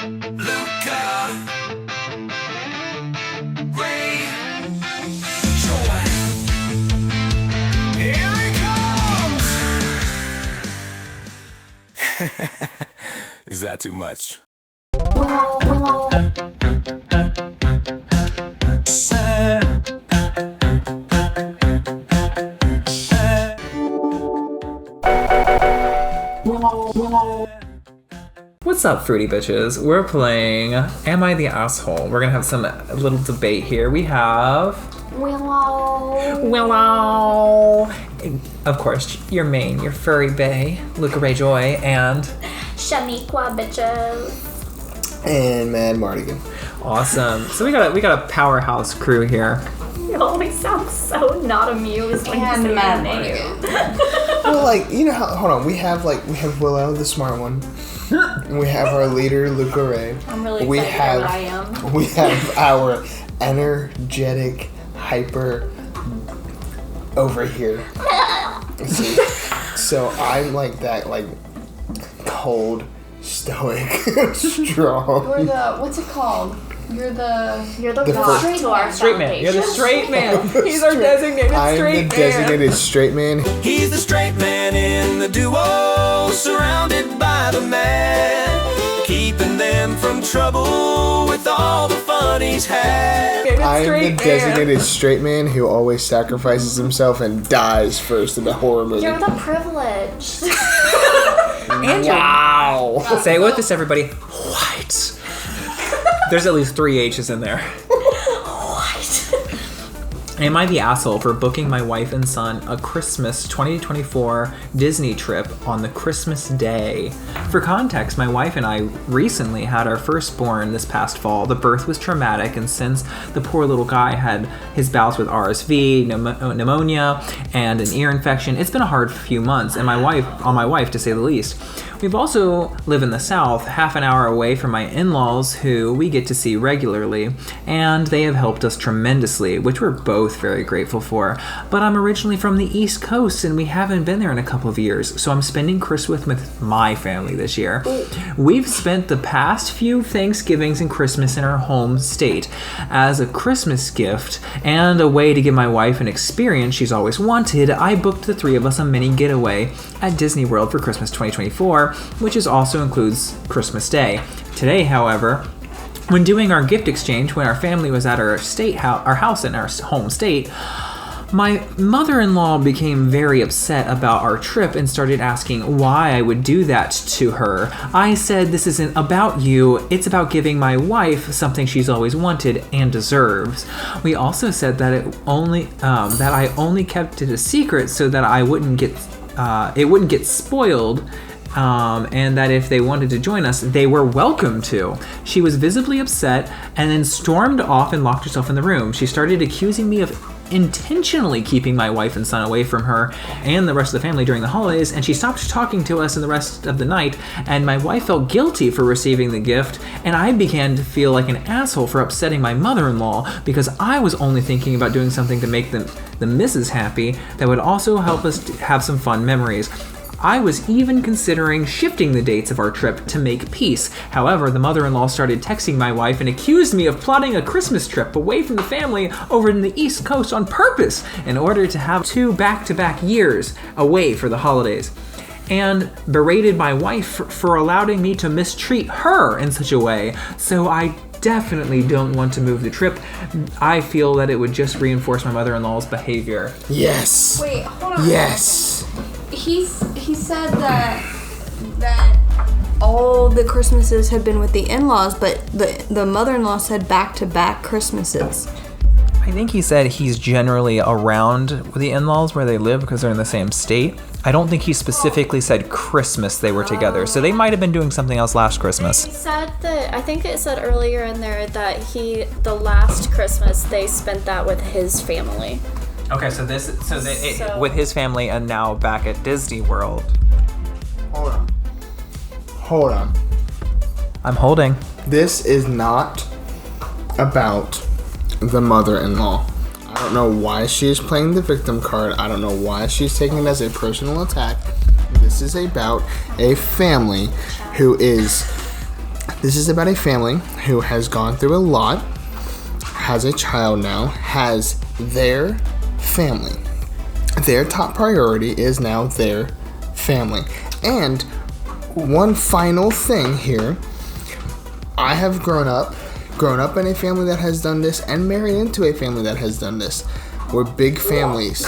Is that too much? What's up, fruity bitches? We're playing Am I the Asshole? We're gonna have some little debate here. We have Willow. Of course, your main, your furry bae, Luca Ray Joy, and Shaniqua bitches. And Madmartigan. Awesome. So we got a powerhouse crew here. You always sound so not amused when you say my name. Well, like, you know how, hold on, we have Willow, the smart one. And we have our leader, Luca Ray. I'm really excited what I am. We have our energetic, hyper over here. So I'm like that, like, cold, stoic, strong. You're the, what's it called? You're the straight man. You're the straight man. He's our designated straight man. I'm the designated straight man. He's the straight man in the duo, surrounded by the man, keeping them from trouble with all the fun he's had. I'm the designated straight man who always sacrifices himself and dies first in the horror movie. You're the privileged. Wow. Say it with us, everybody. White. There's at least 3 H's in there. Am I the asshole for booking my wife and son a Christmas 2024 Disney trip on the Christmas day? For context, my wife and I recently had our firstborn this past fall. The birth was traumatic, and since the poor little guy had his bouts with RSV, pneumonia, and an ear infection, it's been a hard few months, and my wife to say the least. We've also live in the South, half an hour away from my in-laws, who we get to see regularly, and they have helped us tremendously, which we're both very grateful for. But I'm originally from the East Coast, and we haven't been there in a couple of years, so I'm spending Christmas with my family this year. We've spent the past few Thanksgivings and Christmas in our home state. As a Christmas gift and a way to give my wife an experience she's always wanted, I booked the 3 of us a mini getaway at Disney World for Christmas 2024, which also includes Christmas Day. Today, however, when doing our gift exchange, when our family was at our house in our home state, my mother-in-law became very upset about our trip and started asking why I would do that to her. I said, this isn't about you, it's about giving my wife something she's always wanted and deserves. We also said that that I only kept it a secret so that it wouldn't get spoiled. And that if they wanted to join us, they were welcome to. She was visibly upset and then stormed off and locked herself in the room. She started accusing me of intentionally keeping my wife and son away from her and the rest of the family during the holidays, and she stopped talking to us in the rest of the night, and my wife felt guilty for receiving the gift, and I began to feel like an asshole for upsetting my mother-in-law because I was only thinking about doing something to make the missus happy that would also help us have some fun memories. I was even considering shifting the dates of our trip to make peace. However, the mother-in-law started texting my wife and accused me of plotting a Christmas trip away from the family over in the East Coast on purpose in order to have 2 back-to-back years away for the holidays, and berated my wife for allowing me to mistreat her in such a way. So I definitely don't want to move the trip. I feel that it would just reinforce my mother-in-law's behavior. Yes. Wait, hold on. Yes. He said that all the Christmases had been with the in-laws, but the mother-in-law said back-to-back Christmases. I think he said he's generally around the in-laws where they live because they're in the same state. I don't think he specifically said Christmas they were together, so they might have been doing something else last Christmas. He said that, I think it said earlier in there that the last Christmas they spent that with his family. Okay, so with his family and now back at Disney World. Hold on. I'm holding. This is not about the mother-in-law. I don't know why she's playing the victim card. I don't know why she's taking it as a personal attack. This is about a family who is This is about a family who has gone through a lot, has a child now, has their family. Their top priority is now their family. And one final thing here. I have grown up in a family that has done this and married into a family that has done this. We're big families.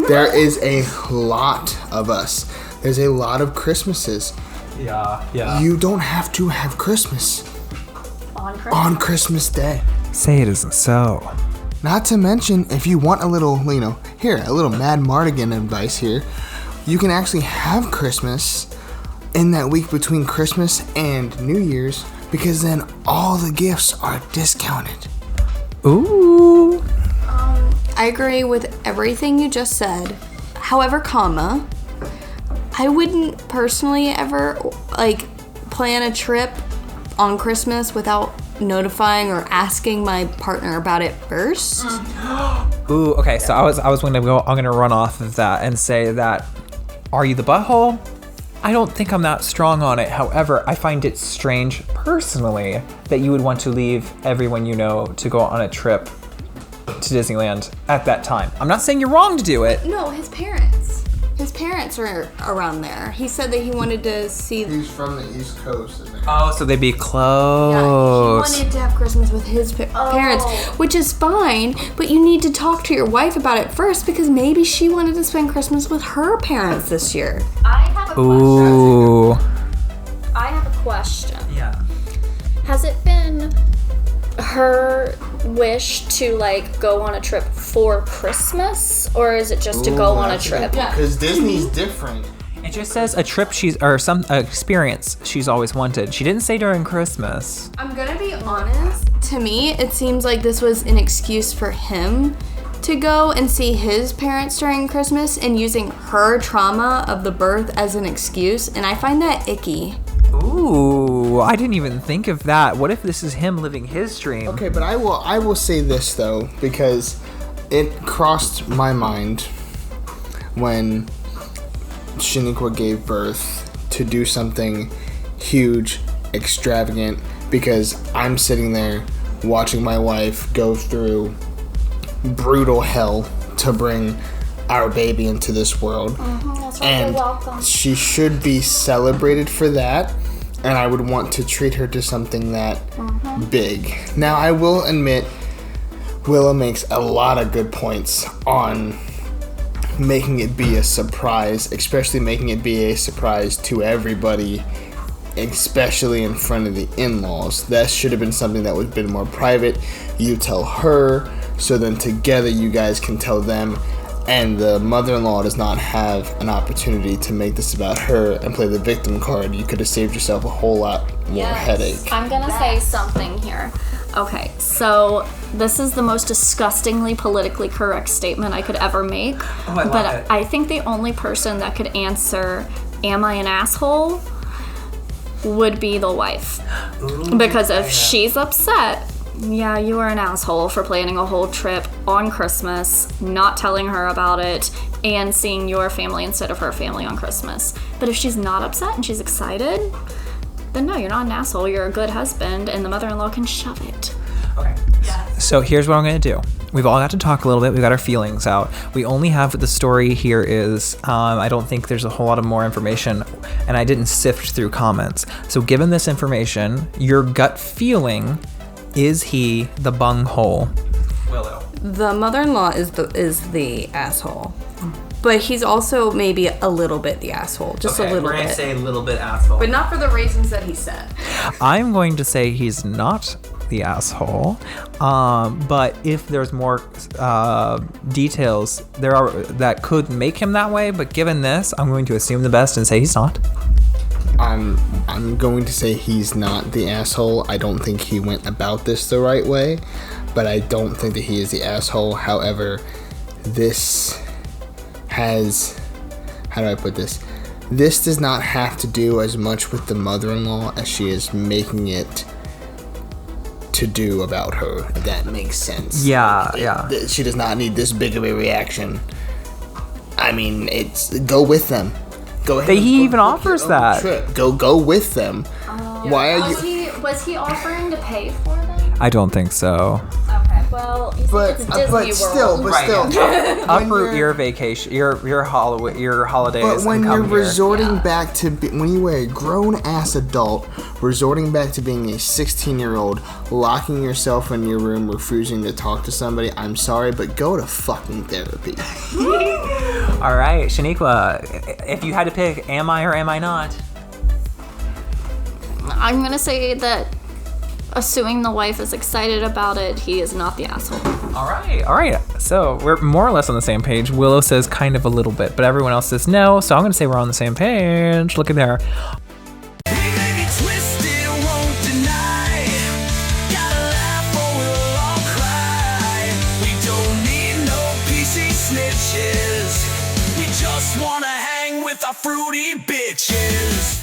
There is a lot of us. There's a lot of Christmases. Yeah. You don't have to have Christmas on Christmas Day. Say it isn't so. Not to mention, if you want a little, a little Madmartigan advice here, you can actually have Christmas in that week between Christmas and New Year's, because then all the gifts are discounted. Ooh. I agree with everything you just said. However, I wouldn't personally ever plan a trip on Christmas without notifying or asking my partner about it first. Ooh, okay, so I'm gonna run off of that and say that, are you the butthole? I don't think I'm that strong on it. However, I find it strange personally that you would want to leave everyone you know to go on a trip to Disneyland at that time. I'm not saying you're wrong to do it. No, his parents. His parents are around there. He said that he wanted to see. He's from the East Coast. Oh, so they'd be close. Yeah, he wanted to have Christmas with his parents, which is fine, but you need to talk to your wife about it first, because maybe she wanted to spend Christmas with her parents this year. I have a question. Ooh. I have a question. Yeah. Has it been her wish to go on a trip for Christmas, or is it just to go on a trip? Because Disney's different. It just says a trip some experience she's always wanted. She didn't say during Christmas. I'm gonna be honest. To me, it seems like this was an excuse for him to go and see his parents during Christmas, and using her trauma of the birth as an excuse, and I find that icky. Ooh, I didn't even think of that. What if this is him living his dream? Okay, but I will say this though, because it crossed my mind when Shaniqua gave birth to do something huge, extravagant, because I'm sitting there watching my wife go through brutal hell to bring our baby into this world. That's right, And you're welcome. she should be celebrated for that, and I would want to treat her to something that big. Now, I will admit, Willow makes a lot of good points on making it be a surprise, especially making it be a surprise to everybody, especially in front of the in-laws. That should have been something that would have been more private. You tell her, so then together you guys can tell them, and the mother-in-law does not have an opportunity to make this about her and play the victim card. You could have saved yourself a whole lot more headache. I'm gonna say something here. Okay, so this is the most disgustingly politically correct statement I could ever make. I love but it. I think the only person that could answer, "Am I an asshole?" would be the wife. Because if she's upset, yeah, you are an asshole for planning a whole trip on Christmas, not telling her about it, and seeing your family instead of her family on Christmas. But if she's not upset and she's excited, then no, you're not an asshole. You're a good husband, and the mother-in-law can shove it. Okay. So here's what I'm going to do. We've all got to talk a little bit. We've got our feelings out. We only have the story here is, I don't think there's a whole lot of more information, and I didn't sift through comments. So given this information, your gut feeling, is he the bunghole? Willow. The mother-in-law is the asshole, but he's also maybe a little bit the asshole, just a little we're gonna bit, say a little bit asshole. but not for the reasons that he said. I'm going to say he's not the asshole, but if there's more details that could make him that way, but given this, I'm going to assume the best and say he's not. I'm going to say he's not the asshole. I don't think he went about this the right way, but I don't think that he is the asshole. However, this has, how do I put this? This does not have to do as much with the mother-in-law as she is making it to do about her, if that makes sense. Yeah. She does not need this big of a reaction. I mean, go with them. Go ahead. He even offers that. Trip. Go with them. Why are you? Was he offering to pay for them? I don't think so. Okay, well, you see, But it's Disney World. still, Uproot your vacation, your holidays. but when and you're come here. resorting back to when you were a grown ass adult, resorting back to being a 16-year-old, locking yourself in your room, refusing to talk to somebody, I'm sorry, but go to fucking therapy. All right, Shaniqua, if you had to pick, am I or am I not? I'm gonna say that, assuming the wife is excited about it, he is not the asshole. All right. So we're more or less on the same page. Willow says kind of a little bit, but everyone else says no. So I'm going to say we're on the same page. Look at there. We may be twisted, won't deny. Gotta laugh or we'll all cry. We don't need no PC snitches. We just wanna hang with our fruity bitches.